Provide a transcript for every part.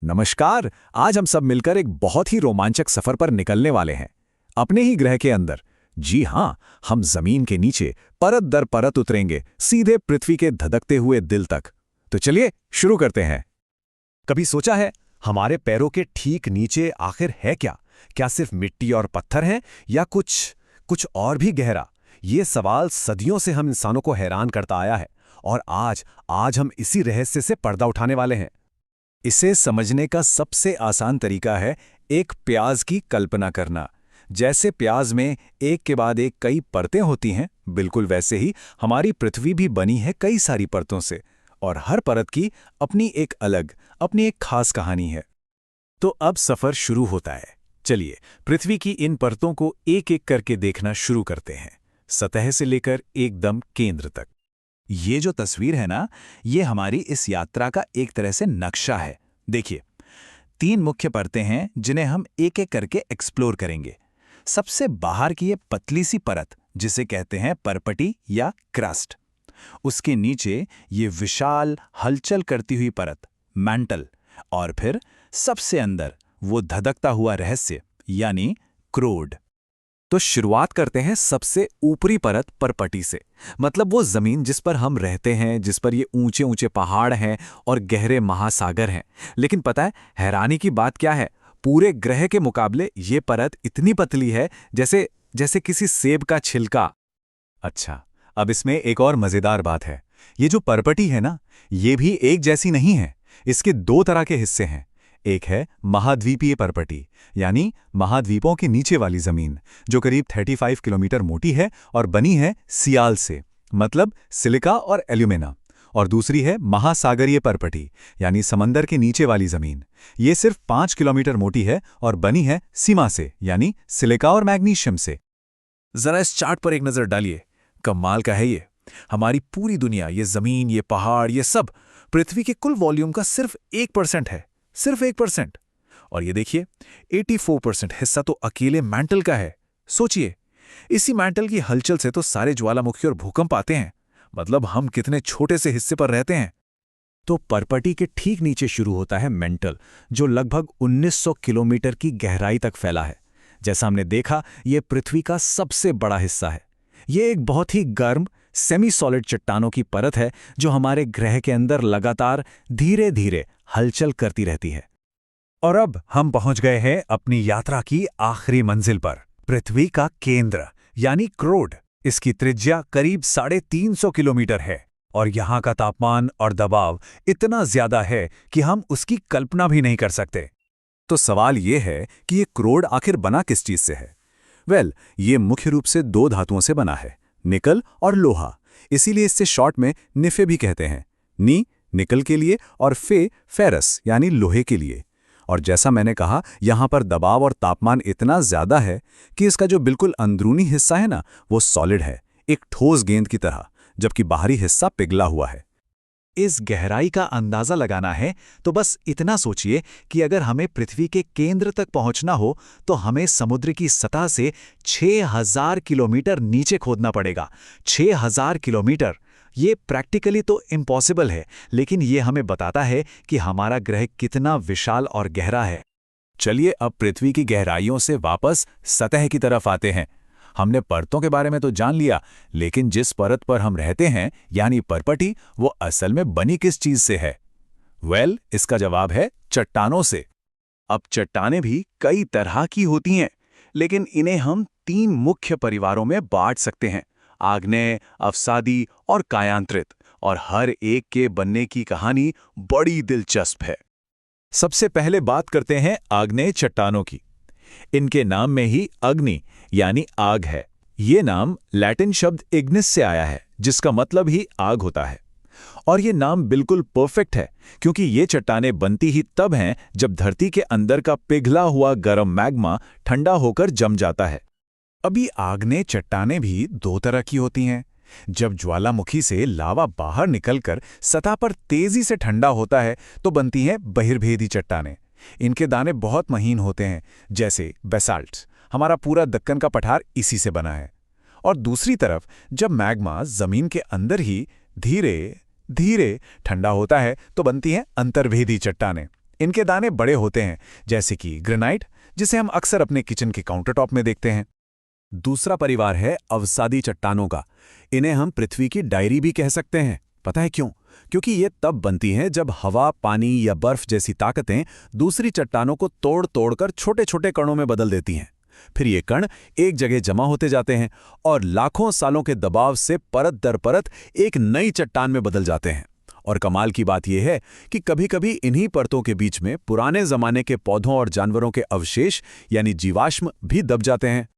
नमस्कार। आज हम सब मिलकर एक बहुत ही रोमांचक सफर पर निकलने वाले हैं, अपने ही ग्रह के अंदर। जी हाँ, हम जमीन के नीचे परत दर परत उतरेंगे, सीधे पृथ्वी के धधकते हुए दिल तक। तो चलिए शुरू करते हैं। कभी सोचा है हमारे पैरों के ठीक नीचे आखिर है क्या? क्या सिर्फ मिट्टी और पत्थर हैं या कुछ और भी गहरा? ये सवाल सदियों से हम इंसानों को हैरान करता आया है, और आज हम इसी रहस्य से पर्दा उठाने वाले हैं। इसे समझने का सबसे आसान तरीका है एक प्याज की कल्पना करना। जैसे प्याज में एक के बाद एक कई परतें होती हैं, बिल्कुल वैसे ही हमारी पृथ्वी भी बनी है कई सारी परतों से, और हर परत की अपनी एक खास कहानी है। तो अब सफर शुरू होता है। चलिए पृथ्वी की इन परतों को एक एक करके देखना शुरू करते हैं, सतह से लेकर एकदम केंद्र तक। ये जो तस्वीर है ना, ये हमारी इस यात्रा का एक तरह से नक्शा है। देखिए, 3 मुख्य परतें हैं जिन्हें हम एक एक करके एक्सप्लोर करेंगे। सबसे बाहर की ये पतली सी परत, जिसे कहते हैं परपटी या क्रस्ट। उसके नीचे ये विशाल हलचल करती हुई परत, मैंटल। और फिर सबसे अंदर वो धधकता हुआ रहस्य, यानी क्रोड। तो शुरुआत करते हैं सबसे ऊपरी परत परपटी से, मतलब वो जमीन जिस पर हम रहते हैं, जिस पर ये ऊंचे ऊंचे पहाड़ हैं और गहरे महासागर हैं। लेकिन पता है हैरानी की बात क्या है? पूरे ग्रह के मुकाबले ये परत इतनी पतली है जैसे जैसे किसी सेब का छिलका। अच्छा, अब इसमें एक और मजेदार बात है। ये जो परपटी है ना, ये भी एक जैसी नहीं है। इसके 2 तरह के हिस्से हैं। एक है महाद्वीपीय परपटी, यानी महाद्वीपों के नीचे वाली जमीन, जो करीब 35 किलोमीटर मोटी है और बनी है सियाल से, मतलब सिलिका और एल्यूमिना। और दूसरी है महासागरीय परपटी, यानी समंदर के नीचे वाली जमीन। ये सिर्फ 5 किलोमीटर मोटी है और बनी है सीमा से, यानी सिलिका और मैग्नीशियम से। जरा इस चार्ट पर एक नजर डालिए। कमाल का है ये। हमारी पूरी दुनिया, ये जमीन, ये पहाड़, ये सब पृथ्वी के कुल वॉल्यूम का सिर्फ 1% है। सिर्फ 1%। और ये देखिए, 84% हिस्सा तो अकेले मैंटल का है। सोचिए, इसी मैंटल की हलचल से तो सारे ज्वालामुखी और भूकंप आते हैं। मतलब हम कितने छोटे से हिस्से पर रहते हैं। तो परपटी के ठीक नीचे शुरू होता है मेंटल, जो लगभग 1900 किलोमीटर की गहराई तक फैला है। जैसा हमने देखा, यह पृथ्वी का सबसे बड़ा हिस्सा है। यह एक बहुत ही गर्म सेमी सॉलिड चट्टानों की परत है, जो हमारे ग्रह के अंदर लगातार धीरे धीरे हलचल करती रहती है। और अब हम पहुंच गए हैं अपनी यात्रा की आखिरी मंजिल पर, पृथ्वी का केंद्र, यानी क्रोड। इसकी त्रिज्या करीब 350 किलोमीटर है, और यहाँ का तापमान और दबाव इतना ज्यादा है कि हम उसकी कल्पना भी नहीं कर सकते। तो सवाल ये है कि ये क्रोड आखिर बना किस चीज से है? ये मुख्य रूप से 2 धातुओं से बना है, निकल और लोहा। इसीलिए इससे शॉर्ट में निफे भी कहते हैं। नी निकल के लिए और फेरस यानी लोहे के लिए। और जैसा मैंने कहा, यहाँ पर दबाव और तापमान इतना ज्यादा है कि इसका जो बिल्कुल अंदरूनी हिस्सा है ना, वो सॉलिड है, एक ठोस गेंद की तरह, जबकि बाहरी हिस्सा पिघला हुआ है। इस गहराई का अंदाजा लगाना है तो बस इतना सोचिए कि अगर हमें पृथ्वी के केंद्र तक पहुंचना हो तो हमें समुद्र की सतह से 6000 किलोमीटर नीचे खोदना पड़ेगा। 6000 किलोमीटर! ये प्रैक्टिकली तो इम्पॉसिबल है, लेकिन ये हमें बताता है कि हमारा ग्रह कितना विशाल और गहरा है। चलिए अब पृथ्वी की गहराइयों से वापस सतह की तरफ आते हैं। हमने परतों के बारे में तो जान लिया, लेकिन जिस परत पर हम रहते हैं, यानी परपटी, वो असल में बनी किस चीज से है? इसका जवाब है चट्टानों से। अब चट्टानें भी कई तरह की होती हैं, लेकिन इन्हें हम 3 मुख्य परिवारों में बांट सकते हैं: आग्नेय, अवसादी और कायांतरित। और हर एक के बनने की कहानी बड़ी दिलचस्प है। सबसे पहले बात करते हैं आग्नेय चट्टानों की। इनके नाम में ही अग्नि यानी आग है। ये नाम लैटिन शब्द इग्निस से आया है, जिसका मतलब ही आग होता है। और ये नाम बिल्कुल परफेक्ट है, क्योंकि ये चट्टानें बनती ही तब हैं जब धरती के अंदर का पिघला हुआ गर्म मैग्मा ठंडा होकर जम जाता है। अभी आग्नेय चट्टानें भी 2 तरह की होती हैं। जब ज्वालामुखी से लावा बाहर निकलकर सतह पर तेजी से ठंडा होता है तो बनती हैं बहिर्भेदी चट्टानें। इनके दाने बहुत महीन होते हैं, जैसे बेसाल्ट। हमारा पूरा दक्कन का पठार इसी से बना है। और दूसरी तरफ जब मैग्मा जमीन के अंदर ही धीरे धीरे ठंडा होता है तो बनती हैं अंतर्भेदी चट्टानें। इनके दाने बड़े होते हैं, जैसे कि ग्रेनाइट, जिसे हम अक्सर अपने किचन के काउंटरटॉप में देखते हैं। दूसरा परिवार है अवसादी चट्टानों का। इन्हें हम पृथ्वी की डायरी भी कह सकते हैं। पता है क्यों? क्योंकि ये तब बनती हैं जब हवा, पानी या बर्फ जैसी ताकतें दूसरी चट्टानों को तोड़ तोड़कर छोटे छोटे कणों में बदल देती हैं। फिर ये कण एक जगह जमा होते जाते हैं और लाखों सालों के दबाव से परत दर परत एक नई चट्टान में बदल जाते हैं। और कमाल की बात यह है कि कभी-कभी इन्हीं परतों के बीच में पुराने जमाने के पौधों और जानवरों के अवशेष यानी जीवाश्म भी दब जाते हैं।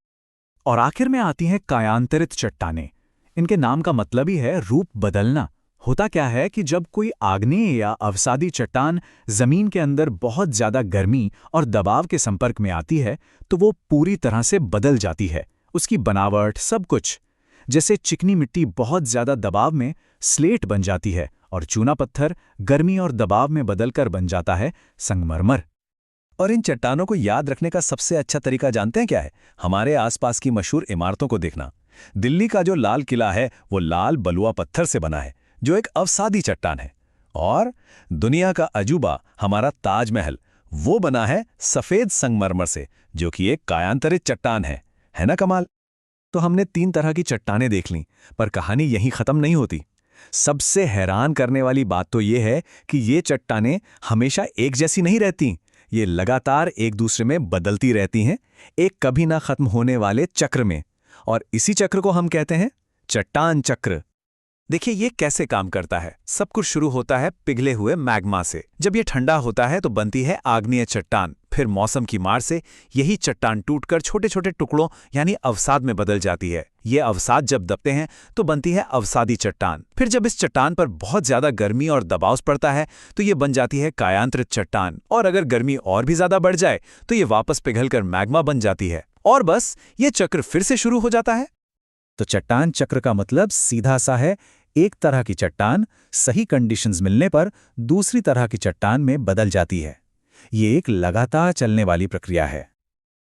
और आखिर में आती हैं कायांतरित चट्टानें। इनके नाम का मतलब ही है रूप बदलना। होता क्या है कि जब कोई आग्नेय या अवसादी चट्टान जमीन के अंदर बहुत ज्यादा गर्मी और दबाव के संपर्क में आती है तो वो पूरी तरह से बदल जाती है। उसकी बनावट, सब कुछ। जैसे चिकनी मिट्टी बहुत ज्यादा दबाव में स्लेट बन जाती है और चूना पत्थर गर्मी और दबाव में बदलकर बन जाता है संगमरमर। और इन चट्टानों को याद रखने का सबसे अच्छा तरीका जानते हैं क्या है? हमारे आसपास की मशहूर इमारतों को देखना। दिल्ली का जो लाल किला है वो लाल बलुआ पत्थर से बना है, जो एक अवसादी चट्टान है। और दुनिया का अजूबा हमारा ताजमहल, वो बना है सफेद संगमरमर से, जो कि एक कायांतरित चट्टान है ना कमाल? तो हमने 3 तरह की चट्टानें देख लीं, पर कहानी यहीं खत्म नहीं होती। सबसे हैरान करने वाली बात तो ये है कि ये चट्टानें हमेशा एक जैसी नहीं रहती। ये लगातार एक दूसरे में बदलती रहती हैं, एक कभी ना खत्म होने वाले चक्र में। और इसी चक्र को हम कहते हैं चट्टान चक्र। देखिए ये कैसे काम करता है। सब कुछ शुरू होता है पिघले हुए मैग्मा से। जब ये ठंडा होता है तो बनती है आग्नेय चट्टान। फिर मौसम की मार से यही चट्टान टूटकर छोटे छोटे टुकड़ों यानी अवसाद में बदल जाती है। ये अवसाद जब दबते हैं तो बनती है अवसादी चट्टान। फिर जब इस चट्टान पर बहुत ज्यादा गर्मी और दबाव पड़ता है तो ये बन जाती है कायांतरित चट्टान। और अगर गर्मी और भी ज्यादा बढ़ जाए तो ये वापस पिघलकर मैग्मा बन जाती है। और बस ये चक्र फिर से शुरू हो जाता है। तो चट्टान चक्र का मतलब सीधा सा है, एक तरह की चट्टान सही कंडीशंस मिलने पर दूसरी तरह की चट्टान में बदल जाती है। ये एक लगातार चलने वाली प्रक्रिया है।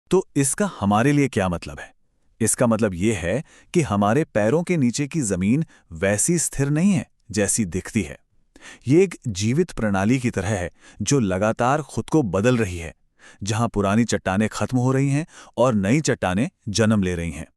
तो इसका हमारे लिए क्या मतलब है? इसका मतलब ये है कि हमारे पैरों के नीचे की जमीन वैसी स्थिर नहीं है जैसी दिखती है। ये एक जीवित प्रणाली की तरह है जो लगातार खुद को बदल रही है, जहां पुरानी चट्टानें खत्म हो रही हैं और नई चट्टानें जन्म ले रही हैं।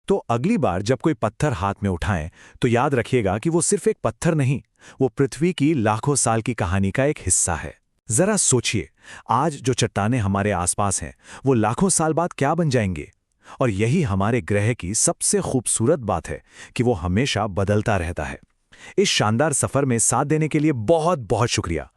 तो अगली बार जब कोई पत्थर हाथ में उठाएं तो याद रखिएगा कि वो सिर्फ एक पत्थर नहीं, वो पृथ्वी की लाखों साल की कहानी का एक हिस्सा है। जरा सोचिए, आज जो चट्टानें हमारे आसपास हैं वो लाखों साल बाद क्या बन जाएंगे। और यही हमारे ग्रह की सबसे खूबसूरत बात है कि वो हमेशा बदलता रहता है। इस शानदार सफर में साथ देने के लिए बहुत बहुत शुक्रिया।